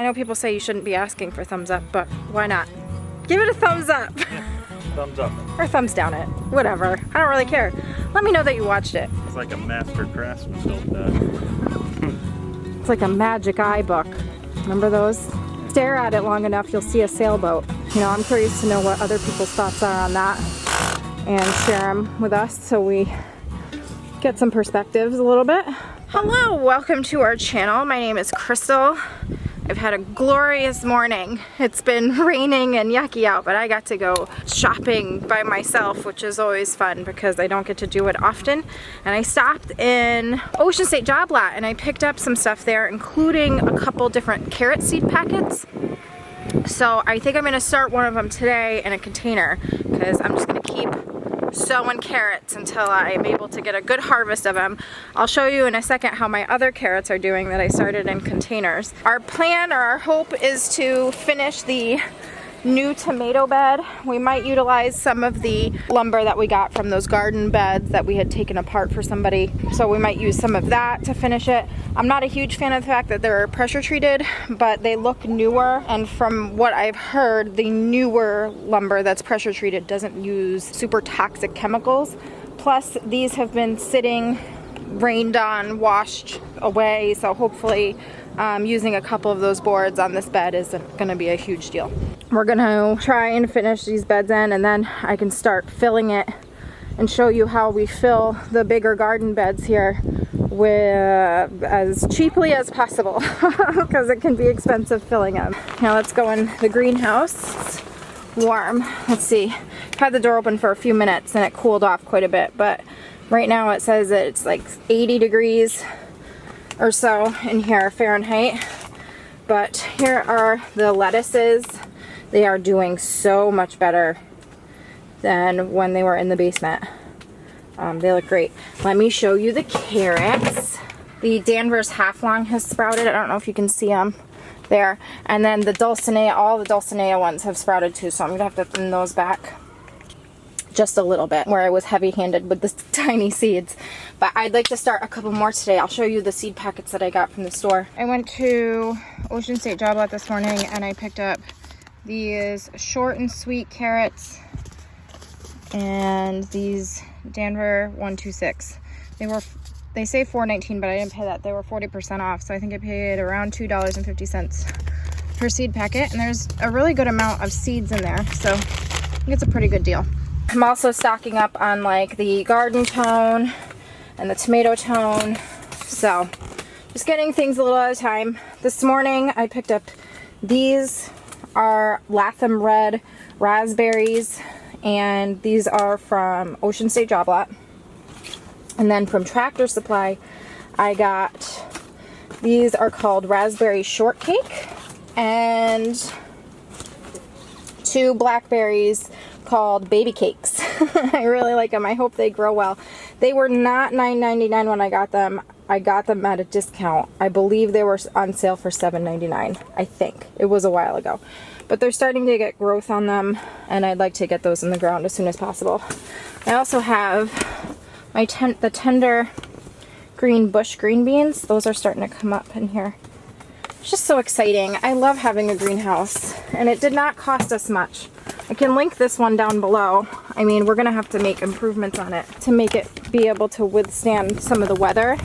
I know people say you shouldn't be asking for thumbs up, but why not? Give it a thumbs up. Yeah, thumbs up. Or thumbs down it. Whatever. I don't really care. Let me know that you watched it. It's like a master craftsman built that. It's like a magic eye book. Remember those? Stare at it long enough, you'll see a sailboat. You know, I'm curious to know what other people's thoughts are on that and share them with us so we get some perspectives a little bit. Hello, welcome to our channel. My name is Crystal. I've had a glorious morning. It's been raining and yucky out, but I got to go shopping by myself, which is always fun because I don't get to do it often. And I stopped in Ocean State Job Lot and I picked up some stuff there, including a couple different carrot seed packets. So I think I'm gonna start one of them today in a container because I'm just gonna keep sowing carrots until I'm able to get a good harvest of them. I'll show you in a second how my other carrots are doing that I started in containers. Our plan or our hope is to finish the new tomato bed. We might utilize some of the lumber that we got from those garden beds that we had taken apart for somebody. So we might use some of that to finish it. I'm not a huge fan of the fact that they're pressure treated, but they look newer. And from what I've heard, the newer lumber that's pressure treated doesn't use super toxic chemicals. Plus, these have been sitting, rained on, washed away. So hopefully using a couple of those boards on this bed isn't gonna be a huge deal. We're gonna try and finish these beds in and then I can start filling it and show you how we fill the bigger garden beds here with as cheaply as possible because it can be expensive filling them. Now let's go in the greenhouse. It's warm. Let's see. I've had the door open for a few minutes and it cooled off quite a bit, but right now it says that it's like 80 degrees or so in here Fahrenheit. But here are the lettuces. They are doing so much better than when they were in the basement. They look great. Let me show you the carrots. The Danvers half long has sprouted. I don't know if you can see them there. And then the Dulcinea, all the Dulcinea ones have sprouted too, so I'm gonna have to thin those back just a little bit where I was heavy-handed with the tiny seeds. But I'd like to start a couple more today. I'll show you the seed packets that I got from the store. I went to Ocean State Job Lot this morning and I picked up these short and sweet carrots and these Danver 126. They say $4.19, but I didn't pay that. They were 40% off, so I think I paid around $2.50 per seed packet. And there's a really good amount of seeds in there, so I think it's a pretty good deal. I'm also stocking up on like the garden tone and the tomato tone. So just getting things a little at a time. This morning I picked up these are Latham Red raspberries and these are from Ocean State Job Lot. And then from Tractor Supply I got these are called raspberry shortcake and 2 blackberries called baby cakes. I really like them. I hope they grow well. They were not $9.99 when I got them. I got them at a discount. I believe they were on sale for $7.99. I think. It was a while ago. But they're starting to get growth on them and I'd like to get those in the ground as soon as possible. I also have my the tender green bush green beans. Those are starting to come up in here. It's just so exciting. I love having a greenhouse and it did not cost us much. I can link this one down below. I mean, we're gonna have to make improvements on it to make it be able to withstand some of the weather.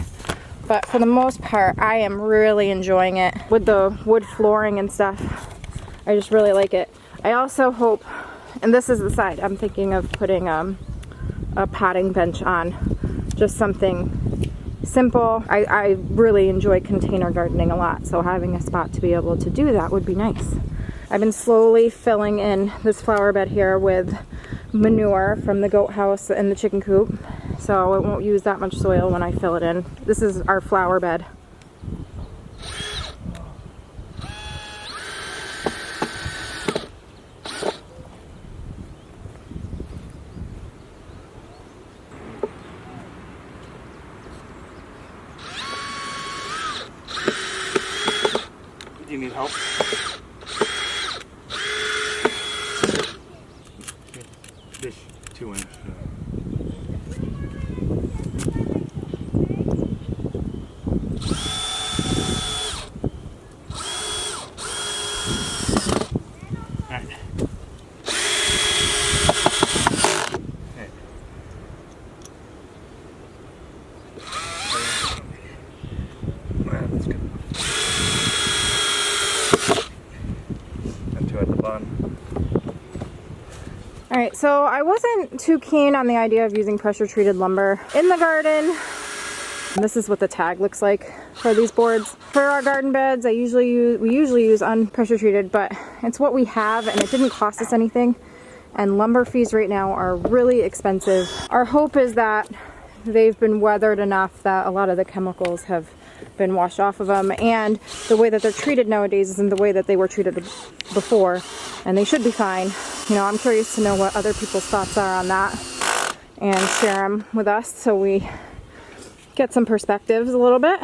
But for the most part, I am really enjoying it with the wood flooring and stuff. I just really like it. I also hope, and this is the side, I'm thinking of putting a potting bench on. Just something simple. I really enjoy container gardening a lot, so having a spot to be able to do that would be nice. I've been slowly filling in this flower bed here with manure from the goat house and the chicken coop, so it won't use that much soil when I fill it in. This is our flower bed. Do you need help? This 2-inch. Alright. Okay. That's good. And two at the bottom. Alright, so I wasn't too keen on the idea of using pressure treated lumber in the garden. This is what the tag looks like for these boards. For our garden beds, we usually use unpressure treated, but it's what we have and it didn't cost us anything. And lumber fees right now are really expensive. Our hope is that they've been weathered enough that a lot of the chemicals have been washed off of them, and the way that they're treated nowadays isn't the way that they were treated before, and they should be fine. You know, I'm curious to know what other people's thoughts are on that and share them with us so we get some perspectives a little bit.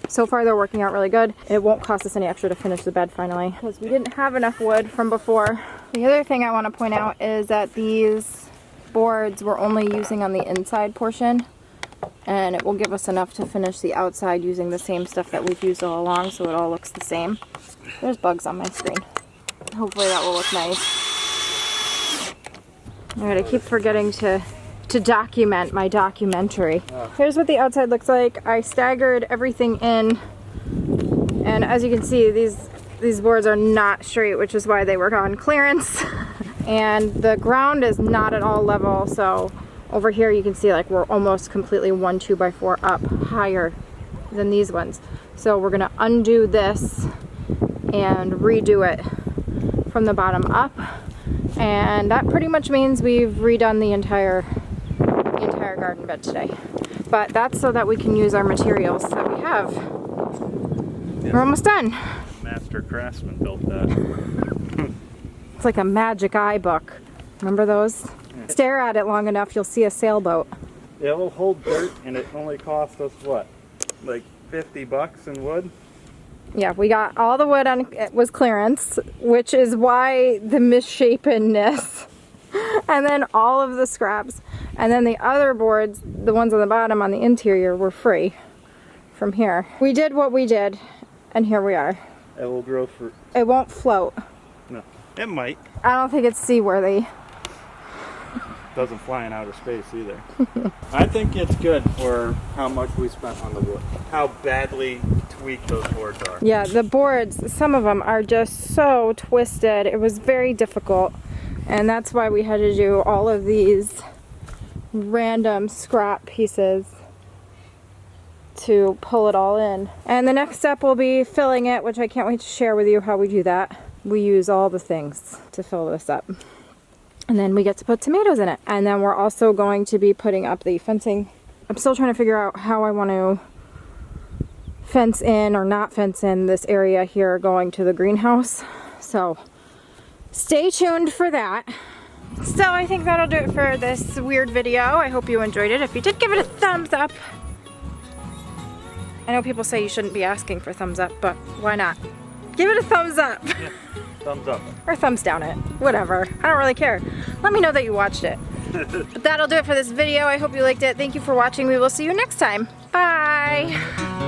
So far they're working out really good. It won't cost us any extra to finish the bed finally because we didn't have enough wood from before. The other thing I want to point out is that these boards we're only using on the inside portion, and it will give us enough to finish the outside using the same stuff that we've used all along, so it all looks the same. There's bugs on my screen. Hopefully that will look nice. Alright, I keep forgetting to document my documentary. Here's what the outside looks like. I staggered everything in, and as you can see, these boards are not straight, which is why they were on clearance. And the ground is not at all level, so over here you can see like we're almost completely 1 2x4 up higher than these ones. So we're gonna undo this and redo it from the bottom up, and that pretty much means we've redone the entire garden bed today. But that's so that we can use our materials that we have. Yes. We're almost done. Master craftsman built that. It's like a magic eye book. Remember those? Yeah. Stare at it long enough, you'll see a sailboat. Yeah, it'll hold dirt, and it only cost us what, like $50 in wood? Yeah, we got all the wood on it was clearance, which is why the misshapenness. And then all of the scraps. And then the other boards, the ones on the bottom on the interior, were free from here. We did what we did, and here we are. It will grow fruit. It won't float. No, it might. I don't think it's seaworthy. Doesn't fly in outer space either. I think it's good for how much we spent on the wood. How badly tweaked those boards are. Yeah, the boards, some of them are just so twisted. It was very difficult. And that's why we had to do all of these random scrap pieces to pull it all in. And the next step will be filling it, which I can't wait to share with you how we do that. We use all the things to fill this up. And then we get to put tomatoes in it. And then we're also going to be putting up the fencing. I'm still trying to figure out how I want to fence in or not fence in this area here going to the greenhouse. So stay tuned for that. So I think that'll do it for this weird video. I hope you enjoyed it. If you did, give it a thumbs up. I know people say you shouldn't be asking for thumbs up, but why not? Give it a thumbs up. Yeah, thumbs up. Or thumbs down it. Whatever. I don't really care. Let me know that you watched it. But that'll do it for this video. I hope you liked it. Thank you for watching. We will see you next time. Bye.